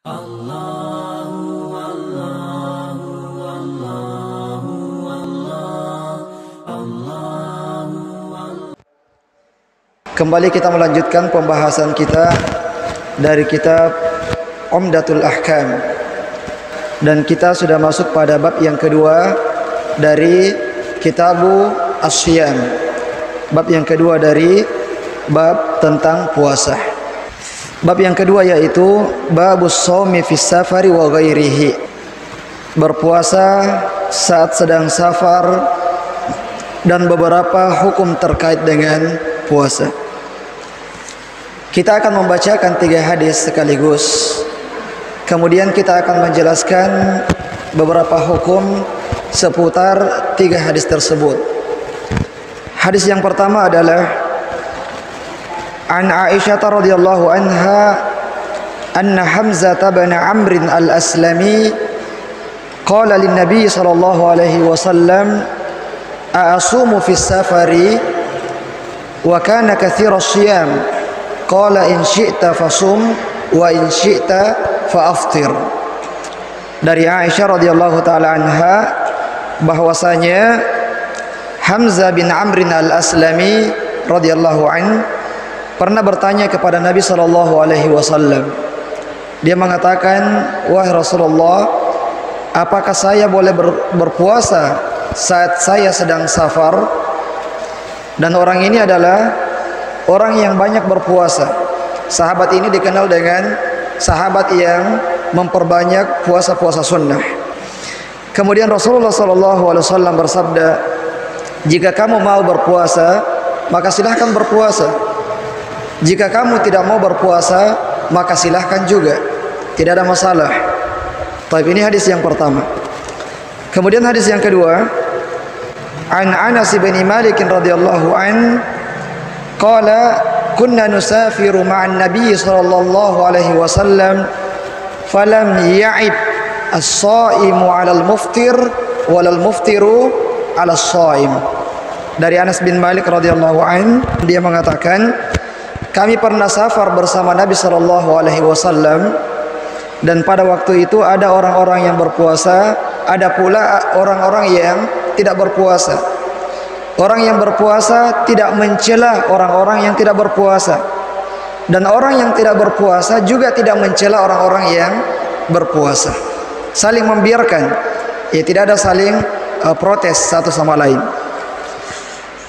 Kembali kita melanjutkan pembahasan kita dari kitab Umdatul Ahkam, dan kita sudah masuk pada bab yang kedua dari Kitabu As-Siyam. Bab yang kedua dari bab tentang puasa. Bab yang kedua yaitu Babus Shaumi fis Safari wa ghairihi. Berpuasa saat sedang safar dan beberapa hukum terkait dengan puasa. Kita akan membacakan 3 hadis sekaligus. Kemudian kita akan menjelaskan beberapa hukum seputar 3 hadis tersebut. Hadis yang pertama adalah An Aisyah radhiyallahu anha anna Hamzah bin Amr al-Aslami qala lin Nabi sallallahu alaihi wasallam a'asumu fis safari wa kana katsira as-siyam qala in syi'ta fasum wa in syi'ta fa'aftir. Dari Aisyah radhiyallahu taala anha bahwasanya Hamzah bin Amr al-Aslami radhiyallahu an pernah bertanya kepada Nabi sallallahu alaihi wasallam. Dia mengatakan, "Wahai Rasulullah, apakah saya boleh berpuasa saat saya sedang safar?" Dan orang ini adalah orang yang banyak berpuasa. Sahabat ini dikenal dengan sahabat yang memperbanyak puasa-puasa sunnah. Kemudian Rasulullah SAW bersabda, "Jika kamu mau berpuasa, maka silahkan berpuasa. Jika kamu tidak mau berpuasa, maka silahkan juga. Tidak ada masalah." Tapi ini hadis yang pertama. Kemudian hadis yang kedua, An Anas bin Malik radhiyallahu an qala kunna nusafiru ma'an nabiy sallallahu alaihi wasallam falam ya'ib as-sha'imu 'alal muftir walal muftiru 'alas shaim. Dari Anas bin Malik radhiyallahu an, dia mengatakan, kami pernah safar bersama Nabi sallallahu alaihi wasallam, dan pada waktu itu ada orang-orang yang berpuasa, ada pula orang-orang yang tidak berpuasa. Orang yang berpuasa tidak mencela orang-orang yang tidak berpuasa, dan orang yang tidak berpuasa juga tidak mencela orang-orang yang berpuasa. Saling membiarkan, ya, tidak ada saling protes satu sama lain.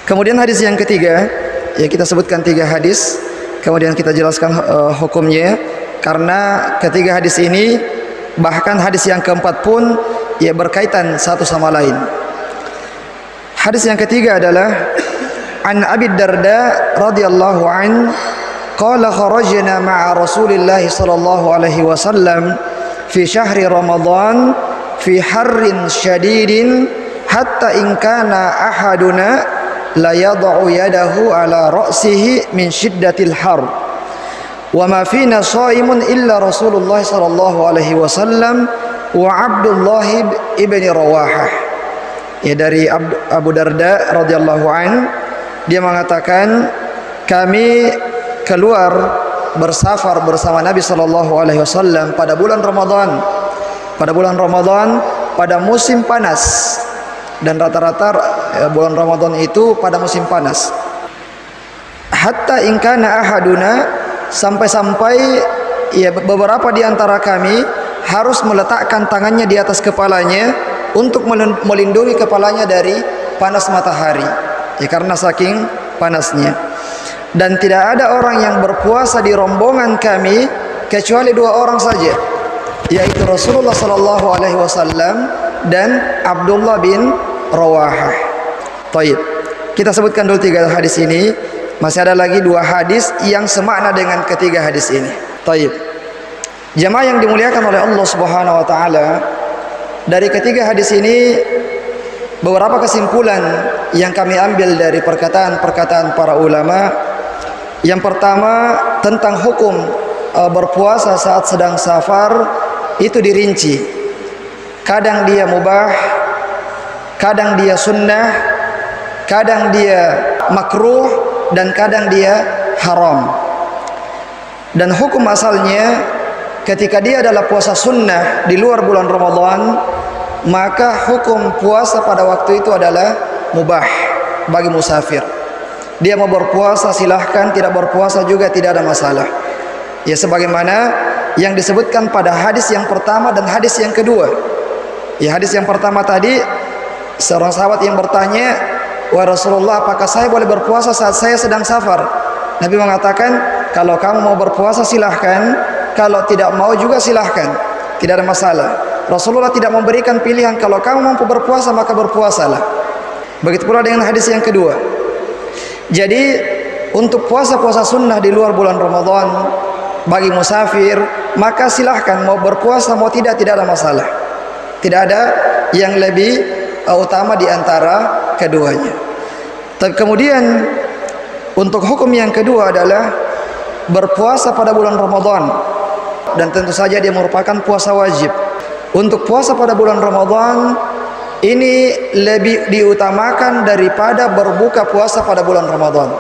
Kemudian hadis yang ketiga, ya, kita sebutkan 3 hadis, kemudian kita jelaskan hukumnya, karena ketiga hadis ini, bahkan hadis yang keempat pun, ya, berkaitan satu sama lain. Hadis yang ketiga adalah An Abi Darda radhiyallahu an qala kharajna ma'a Rasulillah sallallahu alaihi wasallam fi syahri Ramadan fi harrin syadidin hatta in kana ahaduna la yad'u yadahu ala ra'sihi min shiddatil har wa ma fina shaimun illa Rasulullah sallallahu alaihi wasallam wa Abdullah ibn Rawahah. Ya, dari Abu Darda radhiyallahu an, dia mengatakan kami keluar bersafar bersama Nabi sallallahu alaihi wasallam pada bulan Ramadan. Pada bulan Ramadan, pada musim panas, dan rata-rata bulan Ramadan itu pada musim panas. Hatta in kana ahaduna, sampai-sampai, ya, beberapa di antara kami harus meletakkan tangannya di atas kepalanya untuk melindungi kepalanya dari panas matahari, ya, karena saking panasnya. Dan tidak ada orang yang berpuasa di rombongan kami kecuali 2 orang saja, yaitu Rasulullah sallallahu alaihi wasallam dan Abdullah bin Rawahah. Taib. Kita sebutkan dulu 3 hadis ini. Masih ada lagi 2 hadis yang semakna dengan ketiga hadis ini. Taib. Jamaah yang dimuliakan oleh Allah Subhanahu wa taala, dari ketiga hadis ini beberapa kesimpulan yang kami ambil dari perkataan-perkataan para ulama. Yang pertama, tentang hukum berpuasa saat sedang safar itu dirinci. Kadang dia mubah, kadang dia sunnah, kadang dia makruh, dan kadang dia haram. Dan hukum asalnya ketika dia adalah puasa sunnah di luar bulan Ramadan, maka hukum puasa pada waktu itu adalah mubah bagi musafir. Dia mau berpuasa silahkan, tidak berpuasa juga tidak ada masalah. Ya, sebagaimana yang disebutkan pada hadis yang pertama dan hadis yang kedua. Ya, hadis yang pertama tadi, seorang sahabat yang bertanya, "Wahai Rasulullah, apakah saya boleh berpuasa saat saya sedang safar?" Nabi mengatakan, "Kalau kamu mau berpuasa silahkan, kalau tidak mau juga silahkan, tidak ada masalah." Rasulullah tidak memberikan pilihan, kalau kamu mampu berpuasa maka berpuasalah. Begitu pula dengan hadis yang kedua. Jadi untuk puasa-puasa sunnah di luar bulan Ramadan bagi musafir, maka silahkan mau berpuasa mau tidak ada masalah. Tidak ada yang lebih utama di antara keduanya. Kemudian untuk hukum yang kedua adalah berpuasa pada bulan Ramadan, dan tentu saja dia merupakan puasa wajib. Untuk puasa pada bulan Ramadan ini lebih diutamakan daripada berbuka puasa pada bulan Ramadan.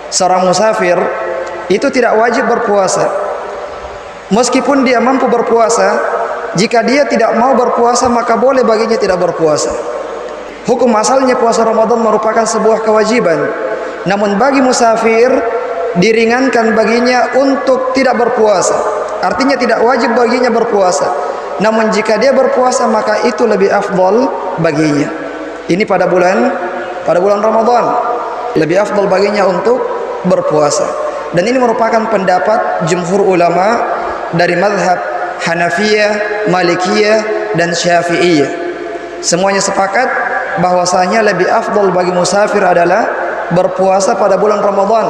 Seorang musafir itu tidak wajib berpuasa. Meskipun dia mampu berpuasa, jika dia tidak mau berpuasa maka boleh baginya tidak berpuasa. Hukum asalnya puasa Ramadan merupakan sebuah kewajiban. Namun bagi musafir diringankan baginya untuk tidak berpuasa. Artinya tidak wajib baginya berpuasa. Namun jika dia berpuasa maka itu lebih afdal baginya. Ini pada bulan Ramadan lebih afdal baginya untuk berpuasa. Dan ini merupakan pendapat jumhur ulama dari mazhab Hanafiyah, Malikiyah dan Syafi'iyah. Semuanya sepakat bahwasanya lebih afdal bagi musafir adalah berpuasa pada bulan Ramadan.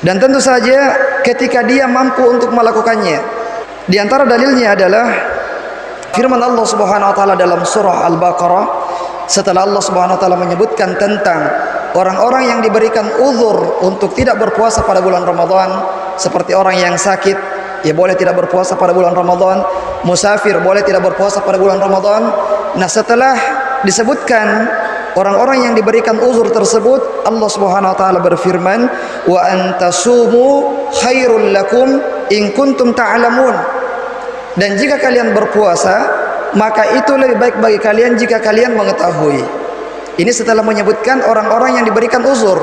Dan tentu saja ketika dia mampu untuk melakukannya. Di antara dalilnya adalah firman Allah Subhanahu wa taala dalam surah Al-Baqarah, setelah Allah Subhanahu wa taala menyebutkan tentang orang-orang yang diberikan uzur untuk tidak berpuasa pada bulan Ramadan, seperti orang yang sakit, ya boleh tidak berpuasa pada bulan Ramadan, musafir boleh tidak berpuasa pada bulan Ramadan. Nah, setelah disebutkan orang-orang yang diberikan uzur tersebut, Allah Subhanahu wa taala berfirman, "Wa antasumu khairul lakum in kuntum ta'lamun." Dan jika kalian berpuasa, maka itu lebih baik bagi kalian jika kalian mengetahui. Ini setelah menyebutkan orang-orang yang diberikan uzur.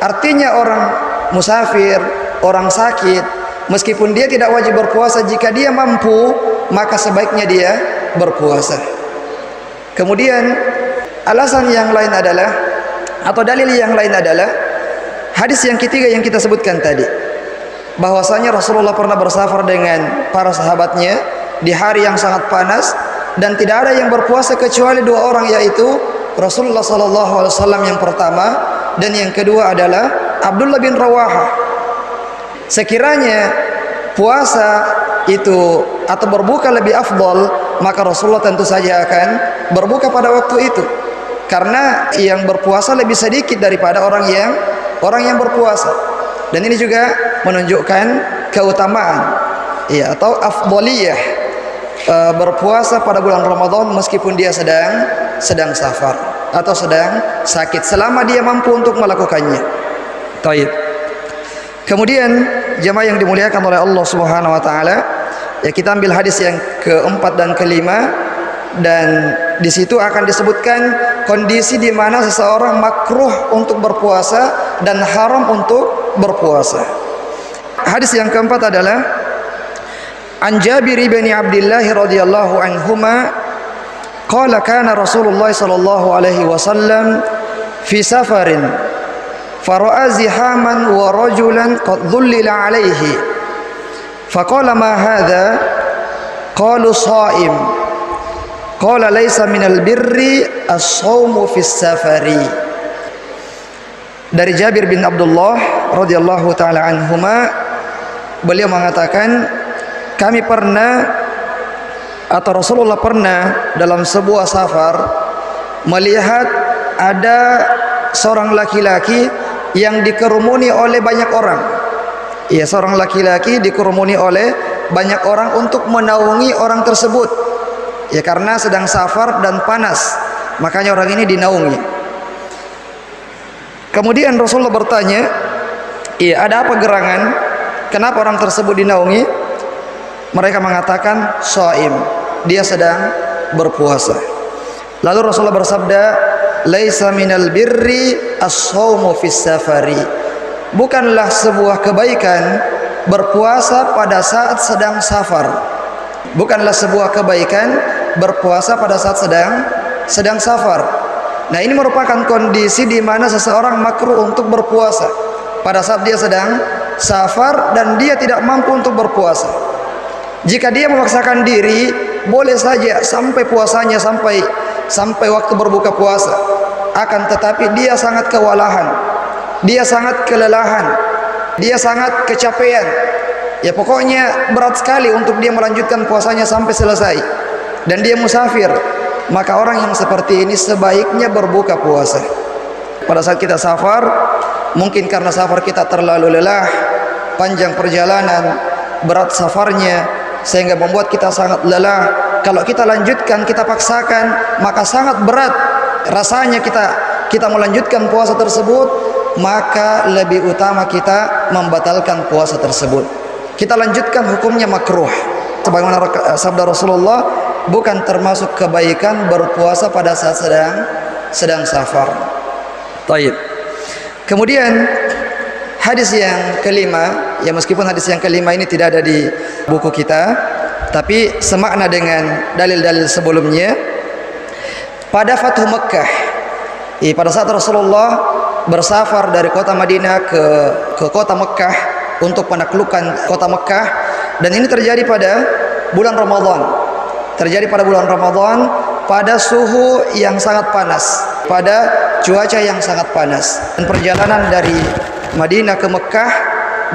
Artinya orang musafir, orang sakit, meskipun dia tidak wajib berpuasa, jika dia mampu, maka sebaiknya dia berpuasa. Kemudian alasan yang lain adalah, atau dalil yang lain adalah hadis yang ketiga yang kita sebutkan tadi, bahwasanya Rasulullah pernah bersafar dengan para sahabatnya di hari yang sangat panas dan tidak ada yang berpuasa kecuali dua orang, yaitu Rasulullah SAW yang pertama dan yang kedua adalah Abdullah bin Rawaha. Sekiranya puasa itu atau berbuka lebih afdal, maka Rasulullah tentu saja akan berbuka pada waktu itu, karena yang berpuasa lebih sedikit daripada orang yang berpuasa. Dan ini juga menunjukkan keutamaan, ya, atau afdaliyah berpuasa pada bulan Ramadan meskipun dia sedang safar atau sedang sakit, selama dia mampu untuk melakukannya. Taib. Kemudian jemaah yang dimuliakan oleh Allah Subhanahu wa taala, ya, kita ambil hadis yang keempat dan kelima, dan di situ akan disebutkan kondisi di mana seseorang makruh untuk berpuasa dan haram untuk berpuasa. Hadis yang keempat adalah An Jabir bin Abdullah radhiyallahu anhuma qala kana Rasulullah sallallahu alaihi wasallam fi safarin fara'a zihaman wa rajulan qad dhullila alaihi faqala ma hadha qalu sha'im qala laysa minal birri as-shawmu fis safari. Dari Jabir bin Abdullah radhiyallahu taala anhuma, beliau mengatakan, kami pernah atau Rasulullah pernah dalam sebuah safar melihat ada seorang laki-laki yang dikerumuni oleh banyak orang. Ya, seorang laki-laki dikerumuni oleh banyak orang untuk menaungi orang tersebut. Ya, karena sedang safar dan panas, makanya orang ini dinaungi. Kemudian Rasulullah bertanya, iya, ada apa gerangan? Kenapa orang tersebut dinaungi? Mereka mengatakan shaim, dia sedang berpuasa. Lalu Rasulullah bersabda, laisa minal birri as-shaumu fis safari. Bukanlah sebuah kebaikan berpuasa pada saat sedang safar. Bukanlah sebuah kebaikan berpuasa pada saat sedang safar. Nah, ini merupakan kondisi di mana seseorang makruh untuk berpuasa pada saat dia sedang safar dan dia tidak mampu untuk berpuasa. Jika dia memaksakan diri, boleh saja sampai puasanya sampai waktu berbuka puasa. Akan tetapi dia sangat kewalahan, dia sangat kelelahan, dia sangat kecapean. Ya pokoknya berat sekali untuk dia melanjutkan puasanya sampai selesai. Dan dia musafir, maka orang yang seperti ini sebaiknya berbuka puasa. Pada saat kita safar, mungkin karena safar kita terlalu lelah, panjang perjalanan, berat safarnya, sehingga membuat kita sangat lelah. Kalau kita lanjutkan, kita paksakan, maka sangat berat rasanya kita melanjutkan puasa tersebut, maka lebih utama kita membatalkan puasa tersebut. Kita lanjutkan, hukumnya makruh. Sebagaimana sabda Rasulullah, bukan termasuk kebaikan berpuasa pada saat sedang safar. Taib. Kemudian hadis yang kelima, ya meskipun hadis yang kelima ini tidak ada di buku kita, tapi semakna dengan dalil-dalil sebelumnya. Pada Fathu Mekkah, pada saat Rasulullah bersafar dari kota Madinah ke kota Mekkah untuk penaklukan kota Mekkah, dan ini terjadi pada bulan Ramadan. Terjadi pada bulan Ramadan, pada suhu yang sangat panas, pada cuaca yang sangat panas. Dan perjalanan dari Madinah ke Mekkah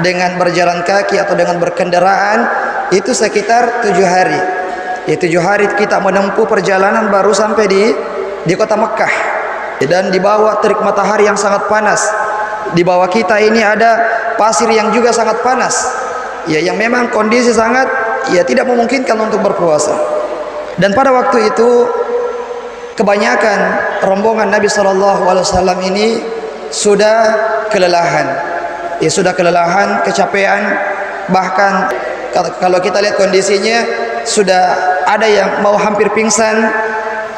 dengan berjalan kaki atau dengan berkendaraan itu sekitar 7 hari. 7 hari kita menempuh perjalanan baru sampai di kota Mekkah. Dan di bawah terik matahari yang sangat panas. Di bawah kita ini ada pasir yang juga sangat panas. Ya, yang memang kondisi sangat tidak memungkinkan untuk berpuasa. Dan pada waktu itu kebanyakan rombongan Nabi SAW ini sudah kelelahan. Sudah kelelahan, kecapean, bahkan kalau kita lihat kondisinya sudah ada yang mau hampir pingsan,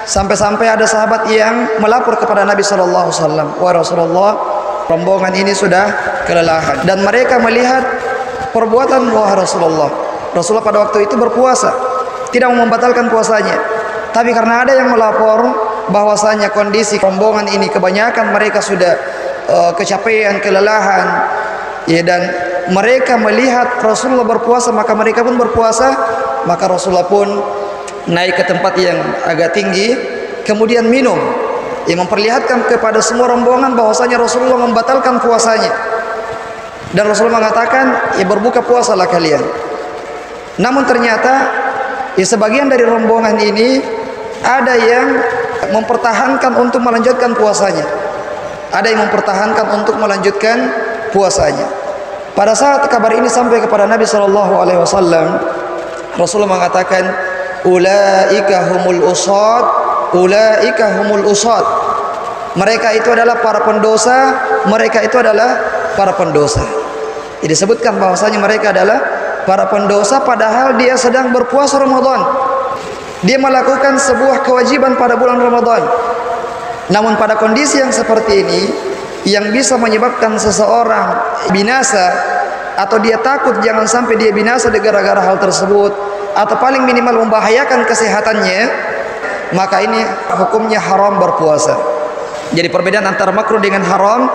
sampai-sampai ada sahabat yang melapor kepada Nabi SAW, wahai Rasulullah, rombongan ini sudah kelelahan. Dan mereka melihat perbuatan wahai Rasulullah. Rasulullah pada waktu itu berpuasa, tidak membatalkan puasanya, tapi karena ada yang melapor bahwasanya kondisi rombongan ini kebanyakan mereka sudah kecapean, kelelahan, dan mereka melihat Rasulullah berpuasa, maka mereka pun berpuasa. Maka Rasulullah pun naik ke tempat yang agak tinggi, kemudian minum, yang memperlihatkan kepada semua rombongan bahwasanya Rasulullah membatalkan puasanya. Dan Rasulullah mengatakan, berbuka puasalah kalian. Namun ternyata sebagian dari rombongan ini ada yang mempertahankan untuk melanjutkan puasanya. Ada yang mempertahankan untuk melanjutkan puasanya. Pada saat kabar ini sampai kepada Nabi SAW, Rasulullah mengatakan, ulaika humul usad, ulaika humul usad. Mereka itu adalah para pendosa, mereka itu adalah para pendosa. Jadi disebutkan bahwasanya mereka adalah para pendosa padahal dia sedang berpuasa Ramadan. Dia melakukan sebuah kewajiban pada bulan Ramadan. Namun pada kondisi yang seperti ini, yang bisa menyebabkan seseorang binasa, atau dia takut jangan sampai dia binasa gara-gara hal tersebut, atau paling minimal membahayakan kesehatannya, maka ini hukumnya haram berpuasa. Jadi perbedaan antara makruh dengan haram,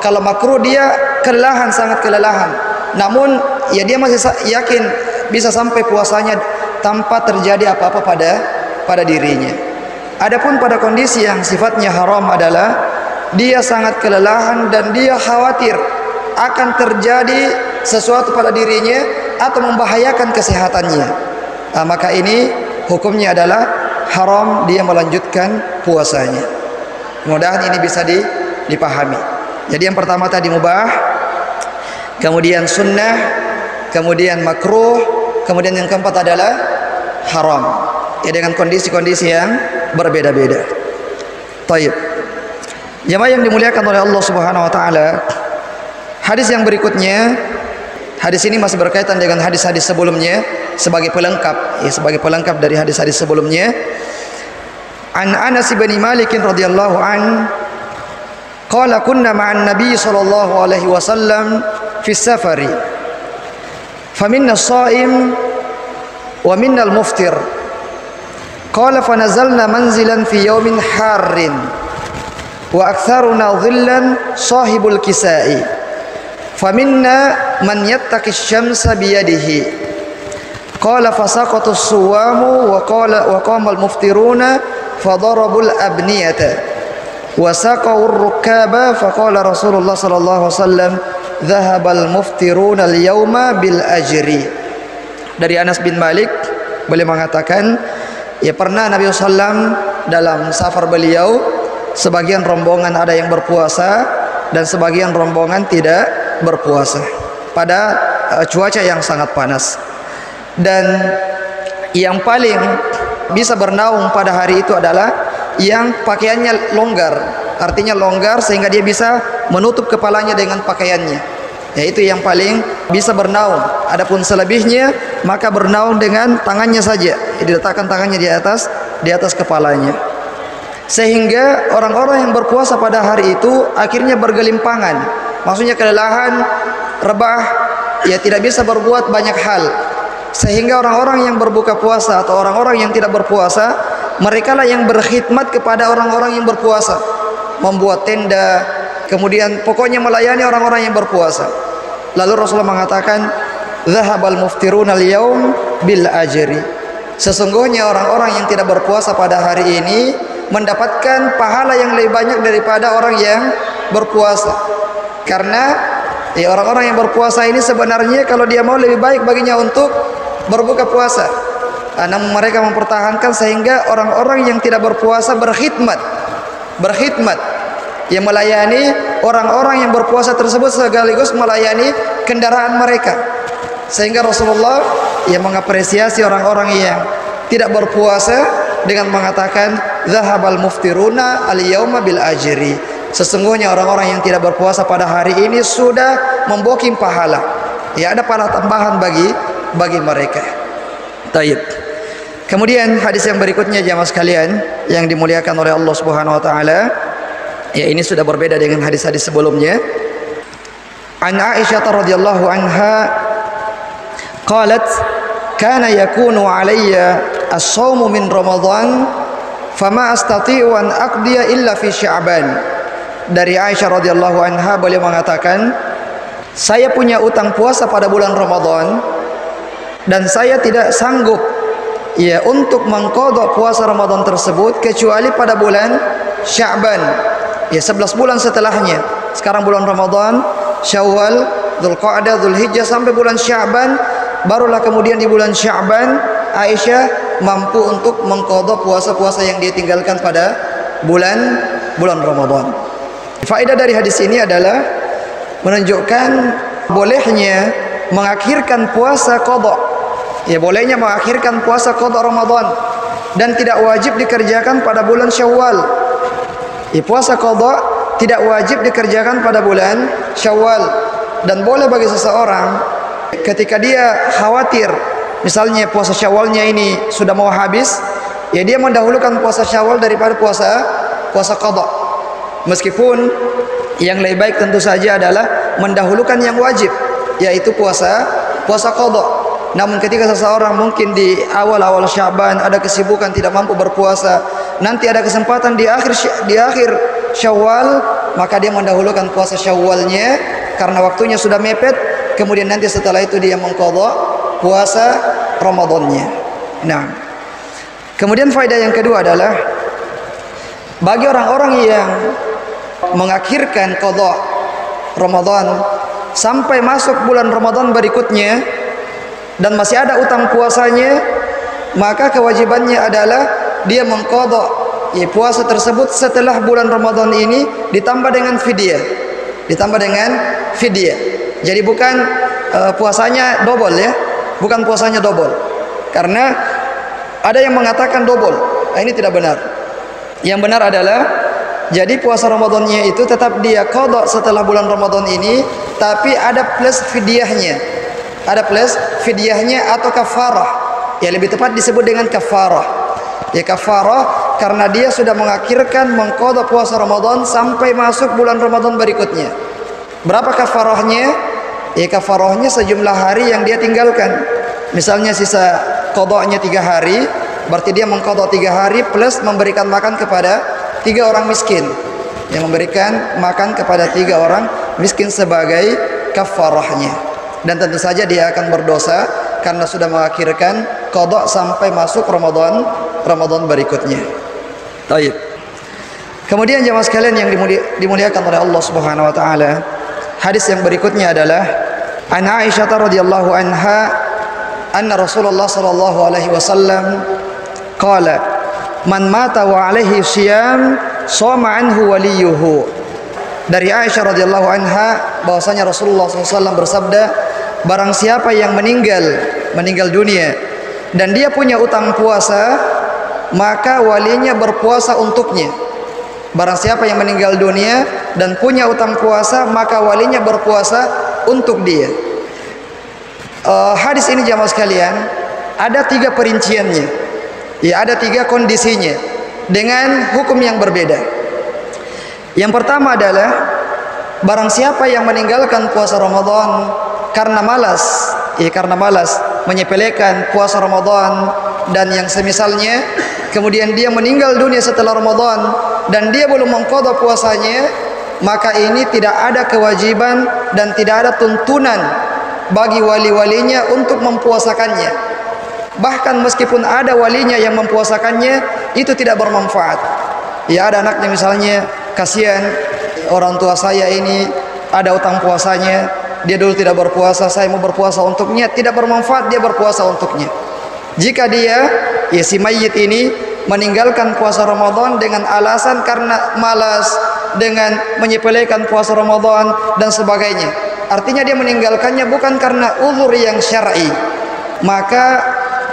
kalau makruh dia kelelahan, sangat kelelahan, namun dia masih yakin bisa sampai puasanya tanpa terjadi apa-apa pada dirinya. Adapun pada kondisi yang sifatnya haram adalah dia sangat kelelahan dan dia khawatir akan terjadi sesuatu pada dirinya atau membahayakan kesehatannya, maka ini hukumnya adalah haram dia melanjutkan puasanya. Mudah-mudahan ini bisa dipahami. Jadi yang pertama tadi mubah, kemudian sunnah, kemudian makruh, kemudian yang keempat adalah haram, dengan kondisi-kondisi yang berbeda-beda. Taib. Jemaah yang dimuliakan oleh Allah Subhanahu wa taala, hadis yang berikutnya Hadis ini masih berkaitan dengan hadis-hadis sebelumnya sebagai pelengkap, sebagai pelengkap dari hadis-hadis sebelumnya. An Anas bin Malik radhiyallahu an qala kunna ma'an nabiy sallallahu alaihi wasallam fi safari faminna as-sha'im wa minna al-muftir qala fanazalna manzilan fi yawmin harrin wa aktharuna dhillan sahibul kisa'i faminna man yattaqi asy-syamsa biyadihi qala fasaqatu as-suwamu wa qama al-muftiruna fadarabul abniyata wa saqaw ar-rukaba faqala Rasulullah sallallahu alaihi wasallam dhahabal muftiruna al-yawma bil ajri. Dari Anas bin Malik beliau mengatakan, ya pernah Nabi sallam dalam safar beliau, sebagian rombongan ada yang berpuasa dan sebagian rombongan tidak berpuasa pada cuaca yang sangat panas. Dan yang paling bisa bernaung pada hari itu adalah yang pakaiannya longgar, artinya longgar sehingga dia bisa menutup kepalanya dengan pakaiannya, yaitu yang paling bisa bernaung. Adapun selebihnya maka bernaung dengan tangannya saja, diletakkan tangannya di atas kepalanya, sehingga orang-orang yang berpuasa pada hari itu akhirnya bergelimpangan. Maksudnya kelelahan, rebah, ya tidak bisa berbuat banyak hal. Sehingga orang-orang yang berbuka puasa atau orang-orang yang tidak berpuasa, mereka lah yang berkhidmat kepada orang-orang yang berpuasa, membuat tenda, kemudian pokoknya melayani orang-orang yang berpuasa. Lalu Rasulullah mengatakan, "Dhahabal muftiruna al-yaum bil ajri." Sesungguhnya orang-orang yang tidak berpuasa pada hari ini mendapatkan pahala yang lebih banyak daripada orang yang berpuasa. Karena ya orang-orang yang berpuasa ini sebenarnya kalau dia mau lebih baik baginya untuk berbuka puasa, namun mereka mempertahankan sehingga orang-orang yang tidak berpuasa berkhidmat, yang melayani orang-orang yang berpuasa tersebut sekaligus melayani kendaraan mereka. Sehingga Rasulullah yang mengapresiasi orang-orang yang tidak berpuasa dengan mengatakan zahabal muftiruna al-yauma bil ajri. Sesungguhnya orang-orang yang tidak berpuasa pada hari ini sudah memboking pahala. Ya, ada pahala tambahan bagi mereka. Taib. Kemudian hadis yang berikutnya jamaah sekalian yang dimuliakan oleh Allah Subhanahu wa taala, ya ini sudah berbeda dengan hadis-hadis sebelumnya. An Aisyah radhiyallahu anha qalat kana yakunu alayya as-shawmu min Ramadan fama astati'u an aqdiya illa fi Sya'ban. Dari Aisyah radhiyallahu anha beliau mengatakan, saya punya utang puasa pada bulan Ramadan dan saya tidak sanggup ya untuk mengqadha puasa Ramadan tersebut kecuali pada bulan Sya'ban, ya 11 bulan setelahnya. Sekarang bulan Ramadan, Syawal, Dzulqa'dah, Dzulhijjah sampai bulan Sya'ban, barulah kemudian di bulan Sya'ban Aisyah mampu untuk mengqadha puasa-puasa yang dia tinggalkan pada bulan Ramadan. Faedah dari hadis ini adalah menunjukkan bolehnya mengakhirkan puasa qadha. Ya, bolehnya mengakhirkan puasa qadha Ramadan dan tidak wajib dikerjakan pada bulan Syawal. Ya, puasa qadha tidak wajib dikerjakan pada bulan Syawal, dan boleh bagi seseorang ketika dia khawatir misalnya puasa Syawalnya ini sudah mau habis, ya dia mendahulukan puasa Syawal daripada puasa qadha. Meskipun yang lebih baik tentu saja adalah mendahulukan yang wajib, yaitu puasa qadha. Namun ketika seseorang mungkin di awal-awal Sya'ban ada kesibukan tidak mampu berpuasa, nanti ada kesempatan di akhir Syawal, maka dia mendahulukan puasa Syawalnya karena waktunya sudah mepet, kemudian nanti setelah itu dia mengqadha puasa Ramadannya. Nah, kemudian faedah yang kedua adalah bagi orang-orang yang mengakhirkan qadha Ramadan sampai masuk bulan Ramadan berikutnya dan masih ada utang puasanya, maka kewajibannya adalah dia mengqadha ya puasa tersebut setelah bulan Ramadan ini ditambah dengan fidyah. Jadi bukan puasanya double ya, bukan puasanya double. Karena ada yang mengatakan double. Nah, ini tidak benar. Yang benar adalah jadi puasa Ramadannya itu tetap dia qadha setelah bulan Ramadan ini, tapi ada plus fidyahnya. ada plus fidyahnya atau kafarah. Ya lebih tepat disebut dengan kafarah. Ya kafarah karena dia sudah mengakhirkan mengqadha puasa Ramadan sampai masuk bulan Ramadan berikutnya. Berapa kafarahnya? Ya kafarahnya sejumlah hari yang dia tinggalkan. Misalnya sisa qadanya 3 hari, berarti dia mengqadha 3 hari plus memberikan makan kepada 3 orang miskin. Yang memberikan makan kepada 3 orang miskin sebagai kafarahnya. Dan tentu saja dia akan berdosa karena sudah mengakhirkan qadha sampai masuk Ramadan berikutnya. Baik. Kemudian jemaah sekalian yang dimuliakan oleh Allah Subhanahu wa taala, hadis yang berikutnya adalah an Aisyah radhiyallahu anha anna Rasulullah sallallahu alaihi wasallam qala man mata wa alaihi syiyam shoma anhu waliyuhu. Dari Aisyah radhiyallahu anha bahwasanya Rasulullah SAW bersabda, barang siapa yang meninggal dunia dan dia punya utang puasa, maka walinya berpuasa untuknya. Barang siapa yang meninggal dunia dan punya utang puasa, maka walinya berpuasa untuk dia. Hadis ini jamaah sekalian ada 3 perinciannya. Ya, ada 3 kondisinya dengan hukum yang berbeda. Yang pertama adalah barang siapa yang meninggalkan puasa Ramadan karena malas, menyepelekan puasa Ramadan dan yang semisalnya, kemudian dia meninggal dunia setelah Ramadan dan dia belum mengqadha puasanya, maka ini tidak ada kewajiban dan tidak ada tuntunan bagi wali-walinya untuk mempuasakannya. Bahkan meskipun ada walinya yang mempuasakannya, itu tidak bermanfaat. Ya, ada anaknya misalnya, kasihan orang tua saya ini ada utang puasanya, dia dulu tidak berpuasa, saya mau berpuasa untuknya, tidak bermanfaat dia berpuasa untuknya. Jika dia, ya si mayit ini meninggalkan puasa Ramadan dengan alasan karena malas, dengan menyepelekan puasa Ramadan dan sebagainya, artinya dia meninggalkannya bukan karena uzur yang syar'i, maka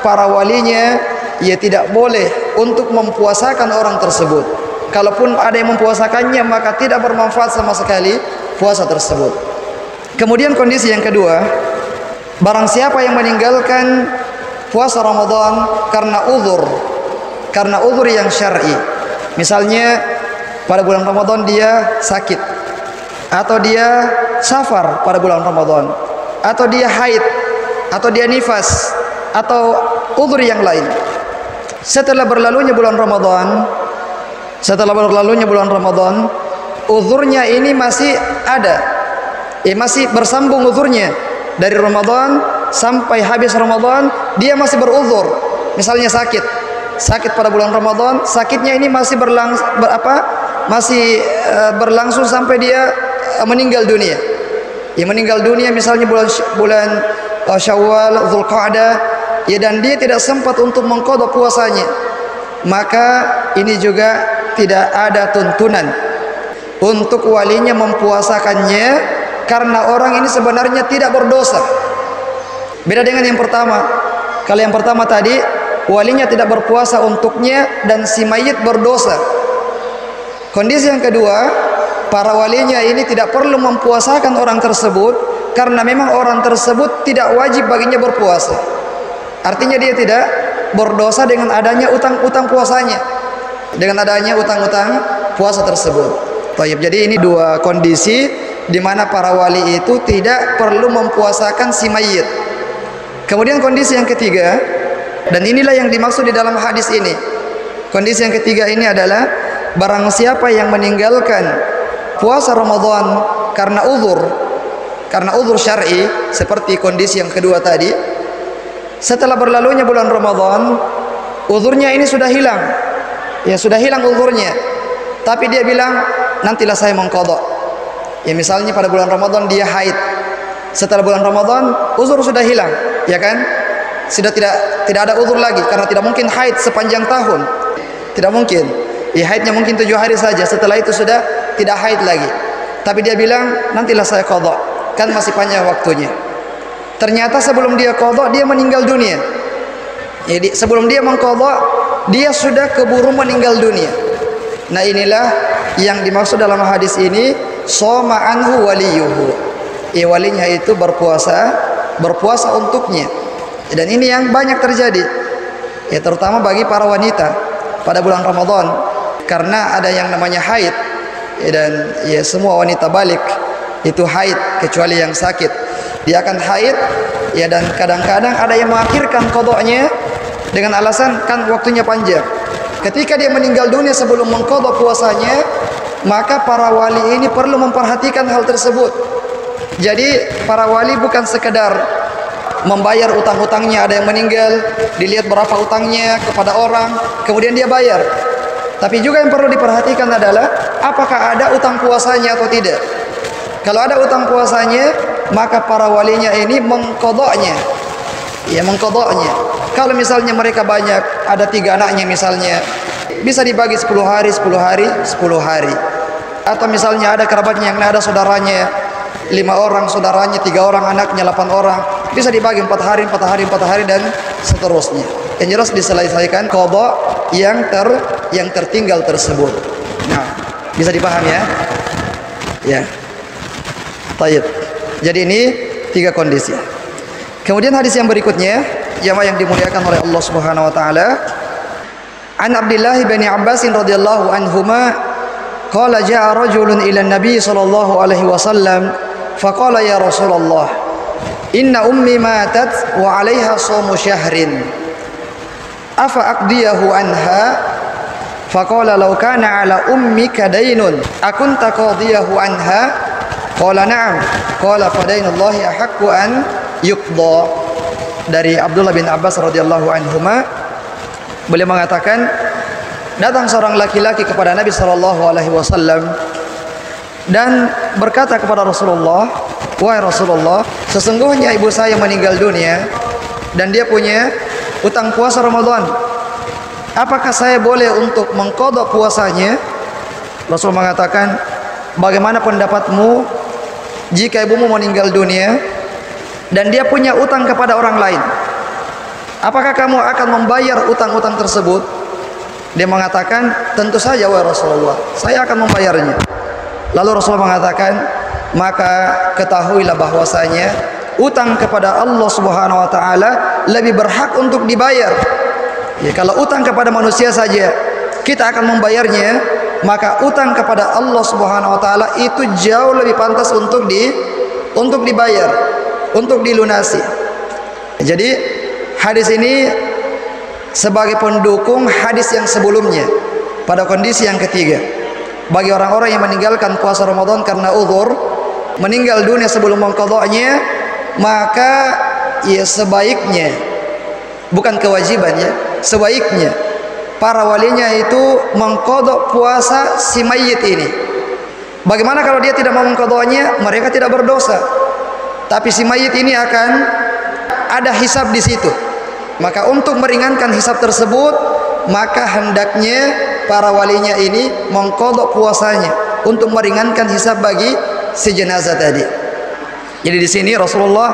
para walinya ya tidak boleh untuk mempuasakan orang tersebut. Kalaupun ada yang mempuasakannya, maka tidak bermanfaat sama sekali puasa tersebut. Kemudian kondisi yang kedua, barang siapa yang meninggalkan puasa Ramadan karena uzur yang syar'i. Misalnya pada bulan Ramadan dia sakit, atau dia safar pada bulan Ramadan, atau dia haid, atau dia nifas, atau uzur yang lain. Setelah berlalunya bulan Ramadan, uzurnya ini masih ada, masih bersambung uzurnya dari Ramadan sampai habis Ramadan, dia masih beruzur. Misalnya sakit pada bulan Ramadan, sakitnya ini masih berlangsung sampai dia meninggal dunia. Ya, meninggal dunia misalnya bulan Syawal, Dzulqa'dah, ya, dan dia tidak sempat untuk mengqadha puasanya, maka ini juga tidak ada tuntunan untuk walinya mempuasakannya karena orang ini sebenarnya tidak berdosa. Beda dengan yang pertama. Kalau yang pertama tadi walinya tidak berpuasa untuknya dan si mayit berdosa. Kondisi yang kedua, para walinya ini tidak perlu mempuasakan orang tersebut karena memang orang tersebut tidak wajib baginya berpuasa. Artinya dia tidak berdosa dengan adanya utang puasanya, dengan adanya utang puasa tersebut. Baik, jadi ini 2 kondisi di mana para wali itu tidak perlu mempuasakan si mayit. Kemudian kondisi yang ketiga, dan inilah yang dimaksud di dalam hadis ini. Kondisi yang ketiga ini adalah barang siapa yang meninggalkan puasa Ramadan karena uzur syar'i, seperti kondisi yang kedua tadi, setelah berlalunya bulan Ramadan, uzurnya ini sudah hilang. Ya, sudah hilang uzurnya, tapi dia bilang nantilah saya mengqadha. Ya, misalnya pada bulan Ramadan dia haid, setelah bulan Ramadan uzur sudah hilang, ya kan? Sudah tidak ada uzur lagi karena tidak mungkin haid sepanjang tahun, tidak mungkin. Ya, haidnya mungkin 7 hari saja, setelah itu sudah tidak haid lagi. Tapi dia bilang nantilah saya qadha, kan masih panjang waktunya. Ternyata sebelum dia qadha dia meninggal dunia. Jadi sebelum dia mengqadha dia sudah keburu meninggal dunia. Nah, inilah yang dimaksud dalam hadis ini, shoma anhu waliyuhu. Walinya itu berpuasa berpuasa untuknya. Dan ini yang banyak terjadi, ya terutama bagi para wanita pada bulan Ramadan, karena ada yang namanya haid, ya, dan ya semua wanita balik itu haid kecuali yang sakit, dia akan haid, ya, dan kadang-kadang ada yang mengakhirkan qadanya dengan alasan kan waktunya panjang. Ketika dia meninggal dunia sebelum mengqadha puasanya, maka para wali ini perlu memperhatikan hal tersebut. Jadi para wali bukan sekedar membayar utang-utangnya, ada yang meninggal dilihat berapa utangnya kepada orang kemudian dia bayar, tapi juga yang perlu diperhatikan adalah apakah ada utang puasanya atau tidak. Kalau ada utang puasanya, maka para walinya ini mengqadanya, ya mengqadanya. Kalau misalnya mereka banyak, ada 3 anaknya misalnya, bisa dibagi 10 hari 10 hari 10 hari. Atau misalnya ada kerabatnya yang ada saudaranya 5 orang, saudaranya 3 orang, anaknya 8 orang, bisa dibagi 4 hari 4 hari 4 hari dan seterusnya. Yang jelas diselesaikan qadha yang tertinggal tersebut. Nah, bisa dipahami ya? Ya. Baik. Jadi ini 3 kondisi. Kemudian hadis yang berikutnya, jamaah yang dimuliakan oleh Allah Subhanahu wa taala, An Abdullah bin Abbas radhiyallahu anhuma qala jaa rajulun ila an-nabi sallallahu alaihi wasallam faqala ya Rasulullah inna ummi matat wa 'alaiha shaumu syahrin afa aqdiyahu anha faqala law kana 'ala ummika daynun akunta qadiyahu anha qala na'am qala fadainullahi ahaqqu an yuqda. Dari Abdullah bin Abbas radhiyallahu anhuma, beliau mengatakan, datang seorang laki-laki kepada Nabi sallallahu alaihi wasallam dan berkata kepada Rasulullah, wahai Rasulullah, sesungguhnya ibu saya meninggal dunia dan dia punya utang puasa Ramadan. Apakah saya boleh untuk mengqadha puasanya? Rasul mengatakan, bagaimana pendapatmu jika ibumu meninggal dunia dan dia punya utang kepada orang lain? Apakah kamu akan membayar utang-utang tersebut? Dia mengatakan, tentu saja wahai Rasulullah, saya akan membayarnya. Lalu Rasulullah mengatakan, maka ketahuilah bahwasanya utang kepada Allah Subhanahu wa taala lebih berhak untuk dibayar. Ya, kalau utang kepada manusia saja kita akan membayarnya, maka utang kepada Allah Subhanahu wa taala itu jauh lebih pantas untuk dibayar, untuk dilunasi. Jadi hadis ini sebagai pendukung hadis yang sebelumnya pada kondisi yang ketiga, bagi orang-orang yang meninggalkan puasa Ramadan karena uzur, meninggal dunia sebelum mengqadhanya, maka ya sebaiknya, bukan kewajiban ya, sebaiknya para walinya itu mengqadha puasa si mayit ini. Bagaimana kalau dia tidak mau mengqadhanya? Mereka tidak berdosa, tapi si mayit ini akan ada hisab di situ. Maka untuk meringankan hisab tersebut, maka hendaknya para walinya ini mengqadha puasanya untuk meringankan hisab bagi si jenazah tadi. Jadi di sini Rasulullah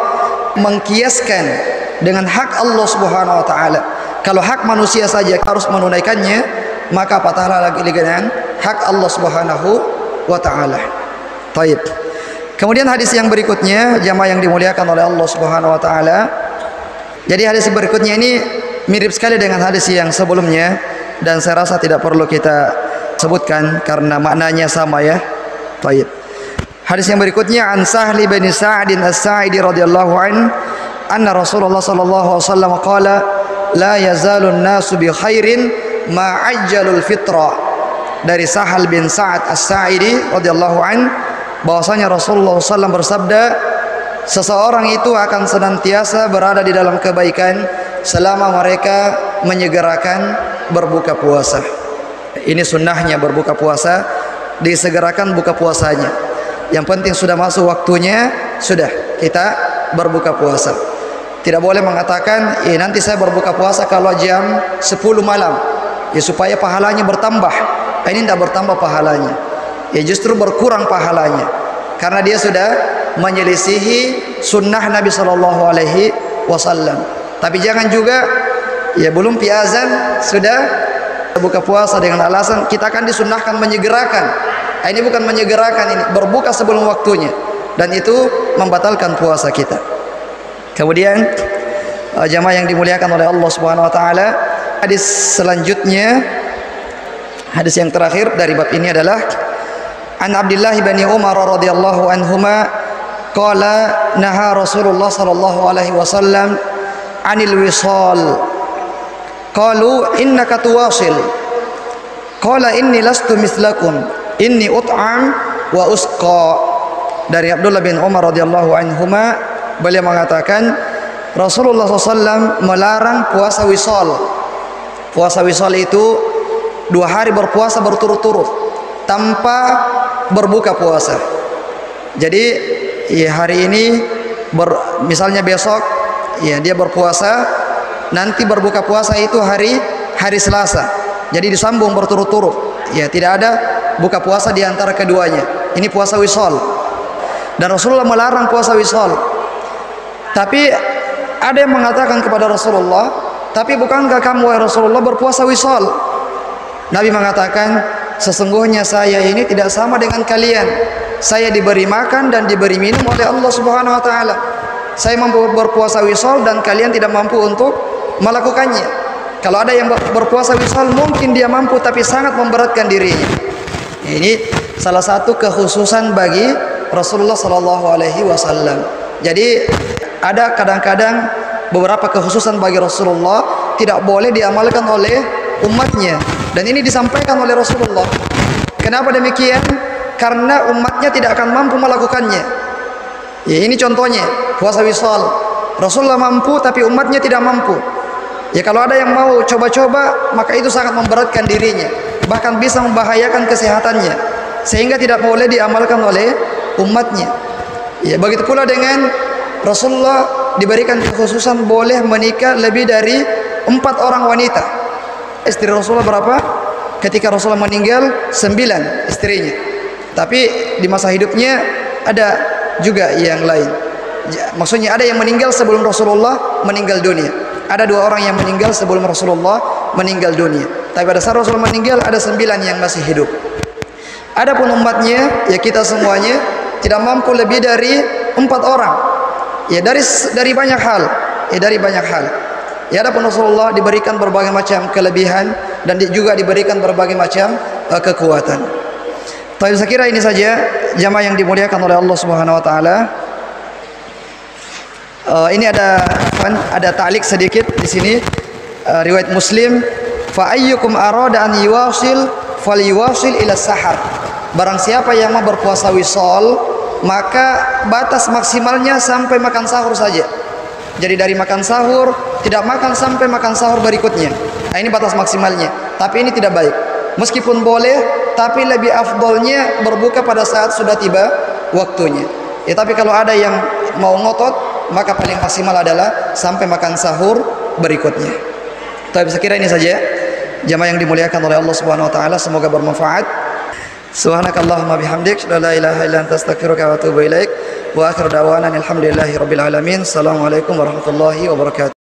mengkiaskan dengan hak Allah Subhanahu wa taala. Kalau hak manusia saja harus menunaikannya, maka apatahlah lagi dengan hak Allah Subhanahu wa taala. Baik. Kemudian hadis yang berikutnya, jamaah yang dimuliakan oleh Allah Subhanahu wa taala. Jadi hadis berikutnya ini mirip sekali dengan hadis yang sebelumnya dan saya rasa tidak perlu kita sebutkan karena maknanya sama ya. Baik. Hadis yang berikutnya, an Sahl bin Sa'd as-Sa'idi radhiyallahu an anna Rasulullah sallallahu alaihi wasallam qala la yazalun nasu bi khairin ma ajjalul fitra. Dari Sahal bin Sa'ad as-Sa'idi radhiyallahu an, bahwasanya Rasulullah SAW bersabda, seseorang itu akan senantiasa berada di dalam kebaikan selama mereka menyegerakan berbuka puasa. Ini sunnahnya berbuka puasa, disegerakan buka puasanya. Yang penting sudah masuk waktunya, sudah kita berbuka puasa. Tidak boleh mengatakan, nanti saya berbuka puasa kalau jam 10 malam, ya supaya pahalanya bertambah. Ini tidak bertambah pahalanya, ya justru berkurang pahalanya, karena dia sudah menyelisihi sunnah Nabi Shallallahu Alaihi Wasallam. Tapi jangan juga, ya belum piazan sudah buka puasa dengan alasan kita akan disunnahkan menyegerakan. Ini bukan menyegerakan, ini berbuka sebelum waktunya, dan itu membatalkan puasa kita. Kemudian jamaah yang dimuliakan oleh Allah Subhanahu wa taala, hadis selanjutnya, hadis yang terakhir dari bab ini adalah an Abdullah bin Umar radhiyallahu anhuma qala naha Rasulullah sallallahu alaihi wasallam anil wisal qalu innaka tuwasil qala inni lastu mislakum inni ut'am wa usqa. Dari Abdullah bin Umar radhiyallahu anhuma, beliau mengatakan Rasulullah SAW melarang puasa wisal. Puasa wisal itu 2 hari berpuasa berturut-turut tanpa berbuka puasa. Jadi ya hari ini misalnya besok ya dia berpuasa, nanti berbuka puasa itu hari Selasa. Jadi disambung berturut-turut. Ya tidak ada buka puasa di antara keduanya. Ini puasa wisal. Dan Rasulullah melarang puasa wisal. Tapi ada yang mengatakan kepada Rasulullah, tapi bukankah kamu wahai Rasulullah berpuasa wisal? Nabi mengatakan, sesungguhnya saya ini tidak sama dengan kalian. Saya diberi makan dan diberi minum oleh Allah Subhanahu wa taala. Saya mampu berpuasa wisal dan kalian tidak mampu untuk melakukannya. Kalau ada yang berpuasa wisal mungkin dia mampu tapi sangat memberatkan dirinya. Ini salah satu kekhususan bagi Rasulullah sallallahu alaihi wasallam. Jadi ada kadang-kadang beberapa kekhususan bagi Rasulullah tidak boleh diamalkan oleh umatnya, dan ini disampaikan oleh Rasulullah. Kenapa demikian? Karena umatnya tidak akan mampu melakukannya. Ya, ini contohnya puasa wisal. Rasulullah mampu tapi umatnya tidak mampu. Ya kalau ada yang mau coba-coba maka itu sangat memberatkan dirinya, bahkan bisa membahayakan kesehatannya, sehingga tidak boleh diamalkan oleh umatnya. Ya begitu pula dengan Rasulullah diberikan kekhususan boleh menikah lebih dari 4 orang wanita. Istri Rasulullah berapa? Ketika Rasulullah meninggal 9 istrinya. Tapi di masa hidupnya ada juga yang lain. Maksudnya ada yang meninggal sebelum Rasulullah meninggal dunia. Ada 2 orang yang meninggal sebelum Rasulullah meninggal dunia. Tapi pada saat Rasulullah meninggal ada 9 yang masih hidup. Adapun umatnya, ya kita semuanya tidak mampu lebih dari 4 orang. Ya dari banyak hal. Ya adapun Rasulullah diberikan berbagai macam kelebihan dan juga diberikan berbagai macam kekuatan. Tapi saya kira ini saja jamaah yang dimuliakan oleh Allah Subhanahu wa taala. Ini ada ta'liq sedikit di sini, riwayat Muslim, fa ayyukum arada an yuwasil falyuwasil ila sahar. Barang siapa yang mau berpuasa wisal, maka batas maksimalnya sampai makan sahur saja. Jadi dari makan sahur tidak makan sampai makan sahur berikutnya. Nah, ini batas maksimalnya. Tapi ini tidak baik. Meskipun boleh, tapi lebih afdolnya berbuka pada saat sudah tiba waktunya. Ya tapi kalau ada yang mau ngotot, maka paling maksimal adalah sampai makan sahur berikutnya. Tapi saya kira ini saja jamaah yang dimuliakan oleh Allah Subhanahu wa taala, semoga bermanfaat. Subhanakallahumma bihamdik, la ilaha illa anta astaghfiruka wa atubu ilaik. Wa akhiru da'wana alhamdulillahi rabbil alamin. Assalamualaikum warahmatullahi wabarakatuh.